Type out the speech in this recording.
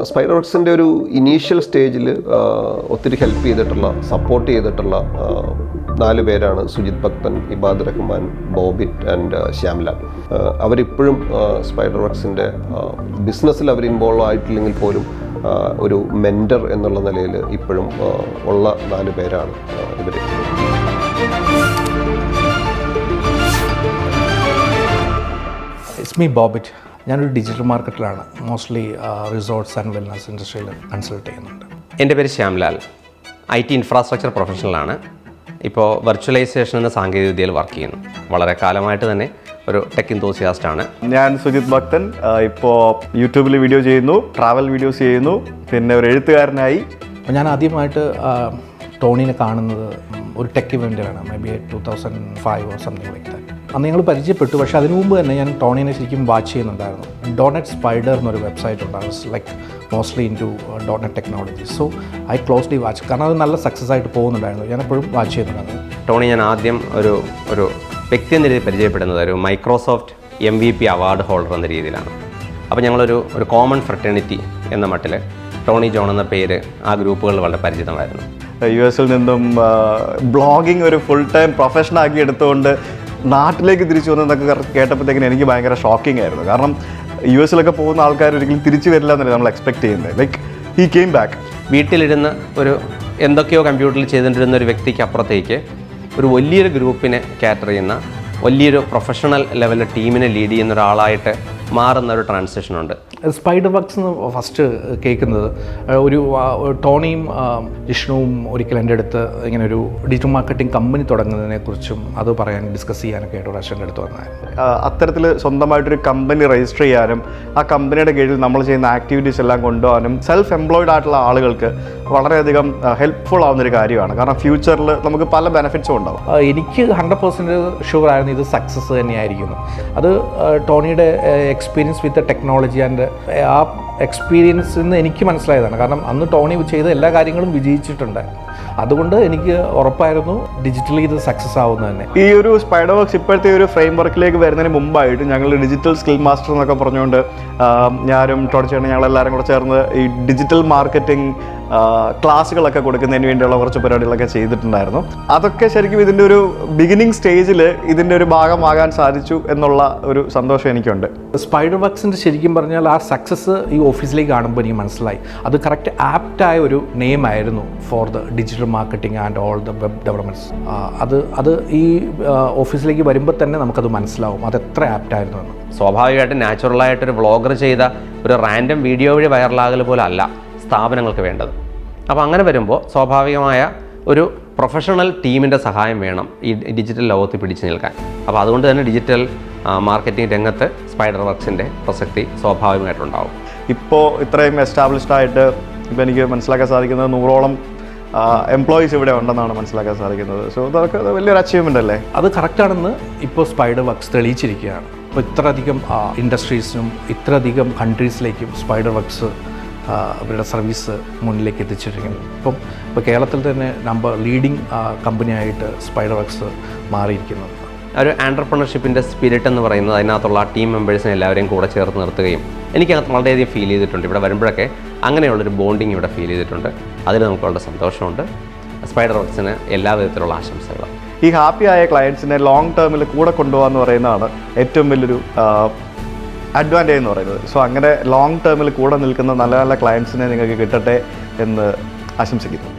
സ്പൈഡർവർക്സിൻ്റെ ഒരു ഇനീഷ്യൽ സ്റ്റേജിൽ ഒത്തിരി ഹെൽപ്പ് ചെയ്തിട്ടുള്ള, സപ്പോർട്ട് ചെയ്തിട്ടുള്ള 4 പേരാണ് സുജിത് ഭക്തൻ, ഇബാദ് റഹ്മാൻ, ബോബിറ്റ് ആൻഡ് ശ്യാംലാൽ. അവരിപ്പോഴും സ്പൈഡർവർക്സിൻ്റെ ബിസിനസ്സിൽ അവർ ഇൻവോൾവ് ആയിട്ടില്ലെങ്കിൽ പോലും ഒരു മെൻറ്റർ എന്നുള്ള നിലയിൽ ഇപ്പോഴും ഉള്ള 4 പേരാണ് ഇവർ. It's me Bobit. ഞാനൊരു ഡിജിറ്റൽ മാർക്കറ്റിലാണ്, മോസ്റ്റ്ലി റിസോർട്ട്സ് ആൻഡ് വെൽനസ് ഇൻഡസ്ട്രിയിൽ കൺസൾട്ട് ചെയ്യുന്നുണ്ട്. എൻ്റെ പേര് ശ്യാംലാൽ, IT ഇൻഫ്രാസ്ട്രക്ചർ പ്രൊഫഷണലാണ്. ഇപ്പോൾ വെർച്വലൈസേഷൻ എന്ന സാങ്കേതികവിദ്യയിൽ വർക്ക് ചെയ്യുന്നു. വളരെ കാലമായിട്ട് തന്നെ ഒരു ടെക് എന്തൂസിയാസ്റ്റാണ്. ഞാൻ സുജിത് ഭക്തൻ, ഇപ്പോൾ യൂട്യൂബിൽ വീഡിയോ ചെയ്യുന്നു, ട്രാവൽ വീഡിയോസ് ചെയ്യുന്നു, പിന്നെ ഒരു എഴുത്തുകാരനായി. ഞാൻ ആദ്യമായിട്ട് ടോണിനെ കാണുന്നത് ഒരു ടെക് ഇവൻറ്റിലാണ്, maybe 2005 or something like that. അന്ന് ഞങ്ങൾ പരിചയപ്പെട്ടു. പക്ഷേ അതിനു മുമ്പ് തന്നെ ഞാൻ ടോണിനെ ശരിക്കും വാച്ച് ചെയ്യുന്നുണ്ടായിരുന്നു. .NET സ്പൈഡർ എന്നൊരു വെബ്സൈറ്റ് ഉണ്ട്, like mostly in to .NET technology. So I closely watch, കാരണം അത് നല്ല സക്സസ് ആയിട്ട് പോകുന്നുണ്ടായിരുന്നു. ഞാൻ എപ്പോഴും വാച്ച് ചെയ്യുന്നുണ്ടായിരുന്നു. ടോണി ഞാൻ ആദ്യം ഒരു വ്യക്തി എന്ന രീതിയിൽ പരിചയപ്പെടുന്നത് ഒരു മൈക്രോസോഫ്റ്റ് MVP അവാർഡ് ഹോൾഡർ എന്ന രീതിയിലാണ്. അപ്പോൾ ഞങ്ങളൊരു കോമൺ ഫ്രട്ടേണിറ്റി എന്ന മട്ടിൽ ടോണി ജോൺ എന്ന പേര് ആ ഗ്രൂപ്പുകളിൽ വളരെ പരിചിതമായിരുന്നു. US നിന്നും ബ്ലോഗിങ് ഒരു ഫുൾ ടൈം പ്രൊഫഷൻ ആക്കി എടുത്തുകൊണ്ട് നാട്ടിലേക്ക് തിരിച്ചു വന്നതൊക്കെ കേട്ടപ്പോഴത്തേക്കിനും എനിക്ക് ഭയങ്കര ഷോക്കിംഗ് ആയിരുന്നു. കാരണം US പോകുന്ന ആൾക്കാർ ഒരിക്കലും തിരിച്ചു വരില്ല എന്നല്ല നമ്മൾ എക്സ്പെക്ട് ചെയ്യുന്നത്. Like he came back. വീട്ടിലിരുന്ന് എന്തൊക്കെയോ കമ്പ്യൂട്ടറിൽ ചെയ്തുകൊണ്ടിരുന്ന ഒരു വ്യക്തിക്ക് അപ്പുറത്തേക്ക് ഒരു വലിയൊരു ഗ്രൂപ്പിനെ കാറ്റർ ചെയ്യുന്ന, വലിയൊരു പ്രൊഫഷണൽ ലെവലിൽ ടീമിനെ ലീഡ് ചെയ്യുന്ന ഒരാളായിട്ട് മാറുന്ന ഒരു ട്രാൻസിഷനുണ്ട്. സ്പൈഡർവർക്സ് എന്ന് ഫസ്റ്റ് കേൾക്കുന്നത് ഒരു ടോണിയും ജിഷ്ണുവും ഒരിക്കൽ എൻ്റെ അടുത്ത് ഇങ്ങനെ ഒരു ഡിജിറ്റൽ മാർക്കറ്റിംഗ് കമ്പനി തുടങ്ങുന്നതിനെക്കുറിച്ചും അത് പറയാൻ ഡിസ്കസ് ചെയ്യാനൊക്കെ ആയിട്ട് ഒരു അച്ഛൻ്റെ അടുത്ത് വന്നായിരുന്നു. അത്തരത്തിൽ സ്വന്തമായിട്ടൊരു കമ്പനി രജിസ്റ്റർ ചെയ്യാനും ആ കമ്പനിയുടെ കീഴിൽ നമ്മൾ ചെയ്യുന്ന ആക്ടിവിറ്റീസ് എല്ലാം കൊണ്ടുപോകാനും സെൽഫ് എംപ്ലോയിഡ് ആയിട്ടുള്ള ആളുകൾക്ക് വളരെയധികം ഹെൽപ്ഫുൾ ആവുന്നൊരു കാര്യമാണ്. കാരണം ഫ്യൂച്ചറിൽ നമുക്ക് പല ബെനിഫിറ്റ്സും ഉണ്ടാവും. എനിക്ക് 100% ഷുവർ ആയിരുന്നു ഇത് സക്സസ് തന്നെയായിരിക്കുന്നു. അത് ടോണിയുടെ എക്സ്പീരിയൻസ് വിത്ത് ടെക്നോളജി ആൻഡ് ആ എക്സ്പീരിയൻസിൽ നിന്ന് എനിക്ക് മനസ്സിലായതാണ്. കാരണം അന്ന് ടോണി ചെയ്ത എല്ലാ കാര്യങ്ങളും വിജയിച്ചിട്ടുണ്ട്. അതുകൊണ്ട് എനിക്ക് ഉറപ്പായിരുന്നു ഡിജിറ്റലി ഇത് സക്സസ് ആവുന്നത് തന്നെ. ഈ ഒരു സ്പൈഡർവർക്സ് ഇപ്പോഴത്തെ ഒരു ഫ്രെയിം വർക്കിലേക്ക് വരുന്നതിന് മുമ്പായിട്ട് ഞങ്ങൾ ഡിജിറ്റൽ സ്കിൽ മാസ്റ്റർ എന്നൊക്കെ പറഞ്ഞുകൊണ്ട് ഞാനും ടോണി ചേട്ടനും ഞങ്ങളെല്ലാവരും കൂടെ ചേർന്ന് ഈ ഡിജിറ്റൽ മാർക്കറ്റിംഗ് ക്ലാസ്സുകളൊക്കെ കൊടുക്കുന്നതിന് വേണ്ടിയുള്ള കുറച്ച് പരിപാടികളൊക്കെ ചെയ്തിട്ടുണ്ടായിരുന്നു. അതൊക്കെ ശരിക്കും ഇതിൻ്റെ ഒരു ബിഗിനിങ് സ്റ്റേജിൽ ഇതിൻ്റെ ഒരു ഭാഗമാകാൻ സാധിച്ചു എന്നുള്ള ഒരു സന്തോഷം എനിക്കുണ്ട്. സ്പൈഡർവർക്സിൻ്റെ ശരിക്കും പറഞ്ഞാൽ ആ സക്സസ് ഈ ഓഫീസിലേക്ക് കാണുമ്പോൾ എനിക്ക് മനസ്സിലായി അത് കറക്റ്റ് ആപ്റ്റായ ഒരു നെയിം ആയിരുന്നു for the digital marketing and all the web developments. അത് ഈ ഓഫീസിലേക്ക് വരുമ്പോൾ തന്നെ നമുക്കത് മനസ്സിലാവും അത് എത്ര ആപ്റ്റായിരുന്നു എന്ന്. സ്വാഭാവികമായിട്ട് നാച്ചുറലായിട്ടൊരു വ്ളോഗർ ചെയ്ത ഒരു റാൻഡം വീഡിയോ വഴി വൈറലാകൽ പോലെ അല്ല സ്ഥാപനങ്ങൾക്ക് വേണ്ടത്. അപ്പോൾ അങ്ങനെ വരുമ്പോൾ സ്വാഭാവികമായ ഒരു പ്രൊഫഷണൽ ടീമിൻ്റെ സഹായം വേണം ഈ ഡിജിറ്റൽ ലോകത്ത് പിടിച്ചു നിൽക്കാൻ. അപ്പോൾ അതുകൊണ്ട് തന്നെ ഡിജിറ്റൽ മാർക്കറ്റിംഗ് രംഗത്ത് സ്പൈഡർവർക്സിൻ്റെ പ്രസക്തി സ്വാഭാവികമായിട്ടുണ്ടാവും. ഇപ്പോൾ ഇത്രയും എസ്റ്റാബ്ലിഷ്ഡ് ആയിട്ട് ഇപ്പോൾ എനിക്ക് മനസ്സിലാക്കാൻ സാധിക്കുന്നത് 100ഓളം എംപ്ലോയീസ് ഇവിടെ ഉണ്ടെന്നാണ് മനസ്സിലാക്കാൻ സാധിക്കുന്നത്. സോ അതൊക്കെ വലിയൊരു അച്ചീവ്മെൻ്റ് അല്ലേ? അത് കറക്റ്റാണെന്ന് ഇപ്പോൾ സ്പൈഡർവർക്സ് തെളിയിച്ചിരിക്കുകയാണ്. ഇപ്പോൾ ഇത്രയധികം ഇൻഡസ്ട്രീസിനും ഇത്രയധികം കൺട്രീസിലേക്കും സ്പൈഡർവർക്സ് അവരുടെ സർവീസ് മുന്നിലേക്ക് എത്തിച്ചിരിക്കുന്നു. ഇപ്പോൾ കേരളത്തിൽ തന്നെ ലീഡിങ് കമ്പനിയായിട്ട് സ്പൈഡർവർക്സ് മാറിയിരിക്കുന്നു. ഒരു ആൻട്രപ്രണർഷിപ്പിൻ്റെ സ്പിരിറ്റ് എന്ന് പറയുന്നത് അതിനകത്തുള്ള ടീം മെമ്പേഴ്സിനെ എല്ലാവരെയും കൂടെ ചേർത്ത് നിർത്തുകയും എനിക്ക് വളരെയധികം ഫീൽ ചെയ്തിട്ടുണ്ട്. ഇവിടെ വരുമ്പോഴൊക്കെ അങ്ങനെയുള്ളൊരു ബോണ്ടിങ് ഇവിടെ ഫീൽ ചെയ്തിട്ടുണ്ട്. അതിൽ നമുക്ക് വളരെ സന്തോഷമുണ്ട്. സ്പൈഡർവർക്സിന് എല്ലാ വിധത്തിലുള്ള ആശംസകളും. ഈ ഹാപ്പി ആയ ക്ലയൻസിനെ ലോങ് ടേമിൽ കൂടെ കൊണ്ടുപോകാമെന്ന് പറയുന്നതാണ് ഏറ്റവും വലിയൊരു അഡ്വാൻറ്റേജ് എന്ന് പറയുന്നത്. സോ അങ്ങനെ ലോങ് ടേമിൽ കൂടെ നിൽക്കുന്ന നല്ല നല്ല ക്ലയൻസിനെ നിങ്ങൾക്ക് കിട്ടട്ടെ എന്ന് ആശംസിക്കുന്നു.